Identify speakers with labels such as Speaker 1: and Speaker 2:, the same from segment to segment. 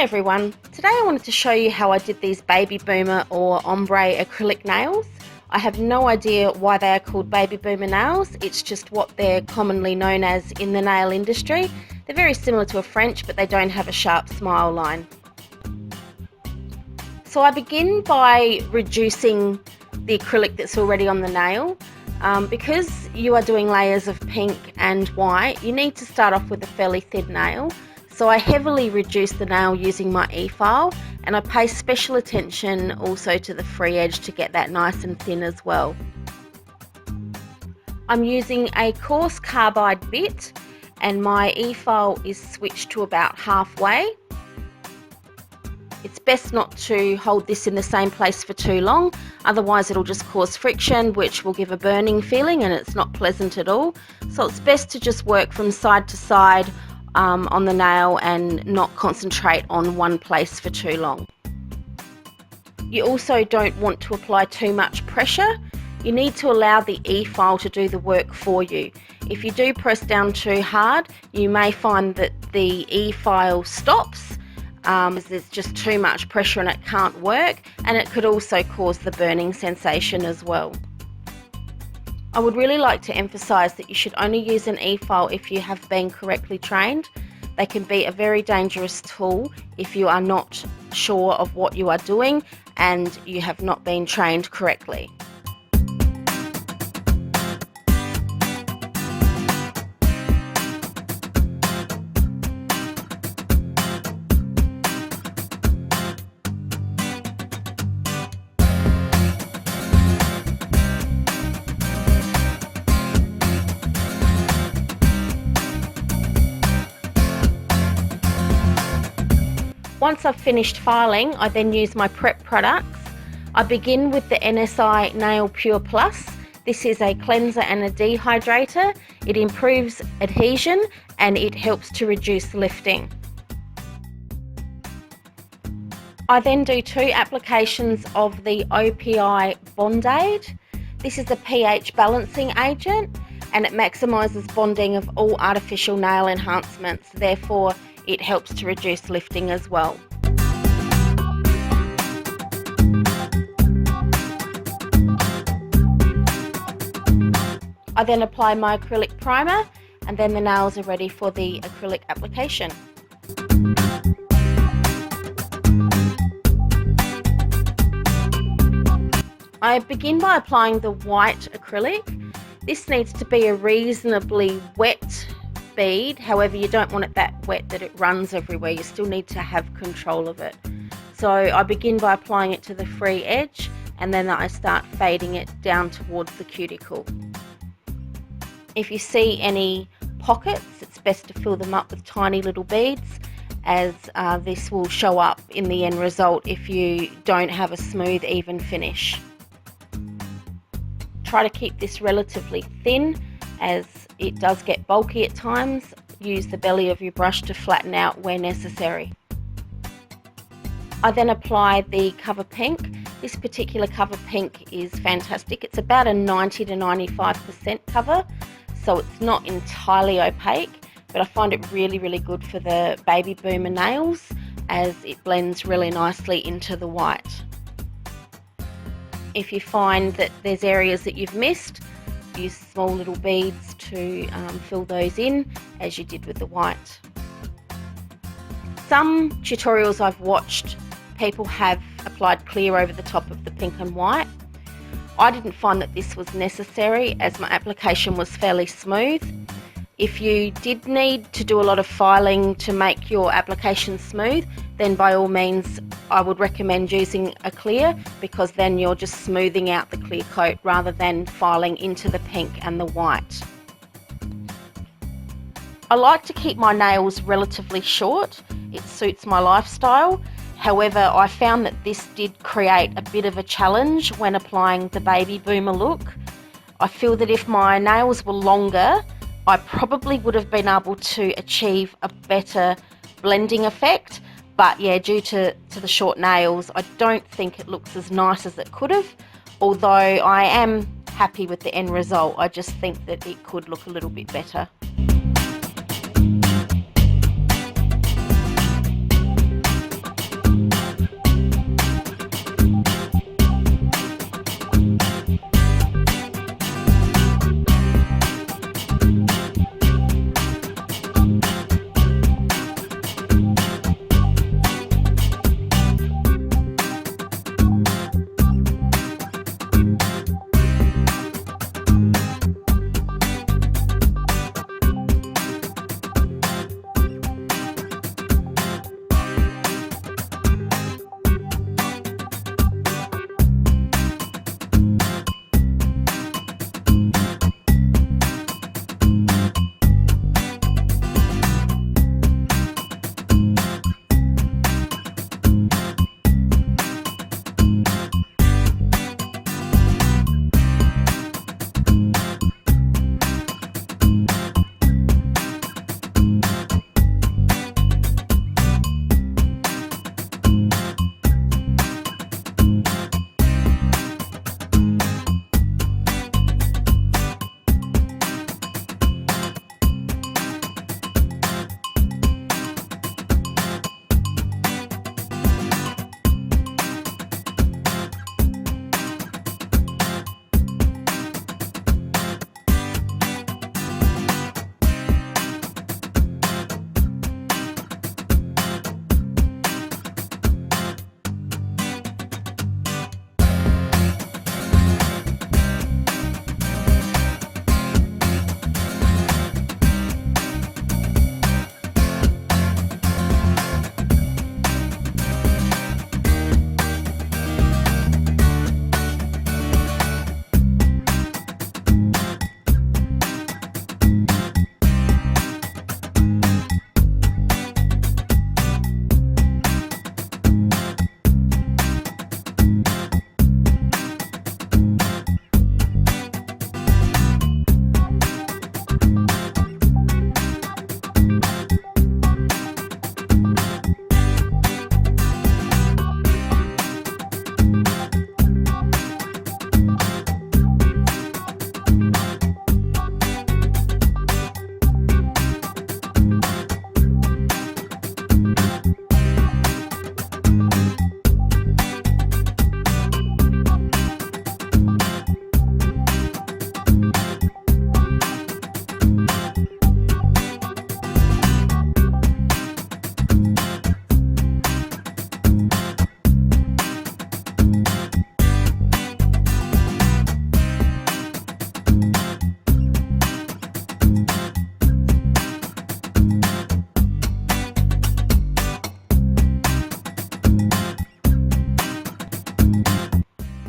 Speaker 1: Hi everyone, today I wanted to show you how I did these baby boomer or ombre acrylic nails. I have no idea why they are called baby boomer nails, it's just what they're commonly known as in the nail industry. They're very similar to a French, but they don't have a sharp smile line. So I begin by reducing the acrylic that's already on the nail. Because you are doing layers of pink and white, you need to start off with a fairly thin nail. So I heavily reduce the nail using my Efile, and I pay special attention also to the free edge to get that nice and thin as well. I'm using a coarse carbide bit and my Efile is switched to about halfway. It's best not to hold this in the same place for too long, otherwise it'll just cause friction, which will give a burning feeling and it's not pleasant at all. So it's best to just work from side to side on the nail and not concentrate on one place for too long. You also don't want to apply too much pressure. You need to allow the Efile to do the work for you. If you do press down too hard, you may find that the Efile stops. There's just too much pressure and it can't work, and it could also cause the burning sensation as well. I would really like to emphasize that you should only use an Efile if you have been correctly trained. They can be a very dangerous tool if you are not sure of what you are doing and you have not been trained correctly. Once I've finished filing, I then use my prep products. I begin with the NSI Nailpure Plus. This is a cleanser and a dehydrator. It improves adhesion and it helps to reduce lifting. I then do 2 applications of the OPI Bond Aid. This is a pH balancing agent and it maximises bonding of all artificial nail enhancements. Therefore, it helps to reduce lifting as well. I then apply my acrylic primer and then the nails are ready for the acrylic application. I begin by applying the white acrylic. This needs to be a reasonably wet bead, however you don't want it that wet that it runs everywhere. You still need to have control of it. So I begin by applying it to the free edge and then I start fading it down towards the cuticle. If you see any pockets, it's best to fill them up with tiny little beads, as this will show up in the end result if you don't have a smooth, even finish. Try to keep this relatively thin as it does get bulky at times. Use the belly of your brush to flatten out where necessary. I then apply the Cover Pink. This particular Cover Pink is fantastic. It's about a 90 to 95% cover, so it's not entirely opaque, but I find it really good for the baby boomer nails as it blends really nicely into the white. If you find that there's areas that you've missed, use small little beads to fill those in as you did with the white. Some tutorials I've watched, people have applied clear over the top of the pink and white. I didn't find that this was necessary as my application was fairly smooth. If you did need to do a lot of filing to make your application smooth, then by all means I would recommend using a clear, because then you're just smoothing out the clear coat rather than filing into the pink and the white. I like to keep my nails relatively short. It suits my lifestyle. However, I found that this did create a bit of a challenge when applying the baby boomer look. I feel that if my nails were longer, I probably would have been able to achieve a better blending effect, but yeah, due to the short nails, I don't think it looks as nice as it could have, although I am happy with the end result. I just think that it could look a little bit better.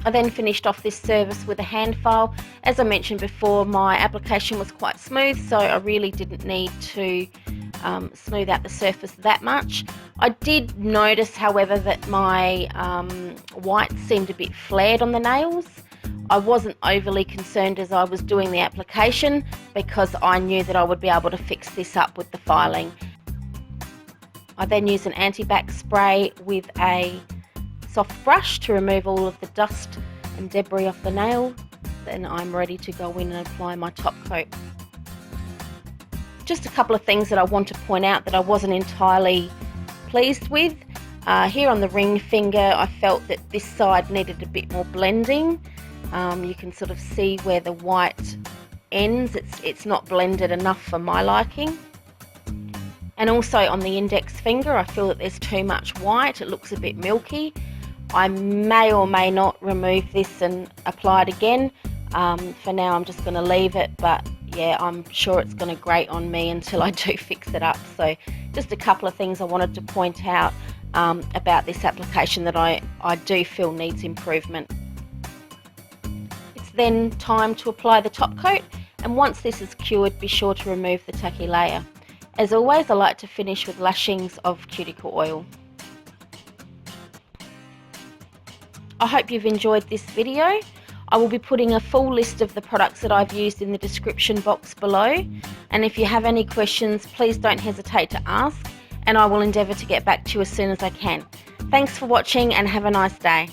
Speaker 1: I then finished off this surface with a hand file. As I mentioned before, my application was quite smooth, so I really didn't need to smooth out the surface that much. I did notice, however, that my white seemed a bit flared on the nails. I wasn't overly concerned as I was doing the application because I knew that I would be able to fix this up with the filing. I then used an anti-bac spray with a soft brush to remove all of the dust and debris off the nail. Then I'm ready to go in and apply my top coat. Just a couple of things that I want to point out that I wasn't entirely pleased with. Here on the ring finger, I felt that this side needed a bit more blending. You can sort of see where the white ends. It's not blended enough for my liking. And also on the index finger, I feel that there's too much white. It looks a bit milky. I may or may not remove this and apply it again. For now, I'm just going to leave it, but yeah, I'm sure it's going to grate on me until I do fix it up. So just a couple of things I wanted to point out about this application that I do feel needs improvement. It's then time to apply the top coat, and once this is cured, be sure to remove the tacky layer. As always, I like to finish with lashings of cuticle oil. I hope you've enjoyed this video. I will be putting a full list of the products that I've used in the description box below, and if you have any questions, please don't hesitate to ask, and I will endeavour to get back to you as soon as I can. Thanks for watching and have a nice day.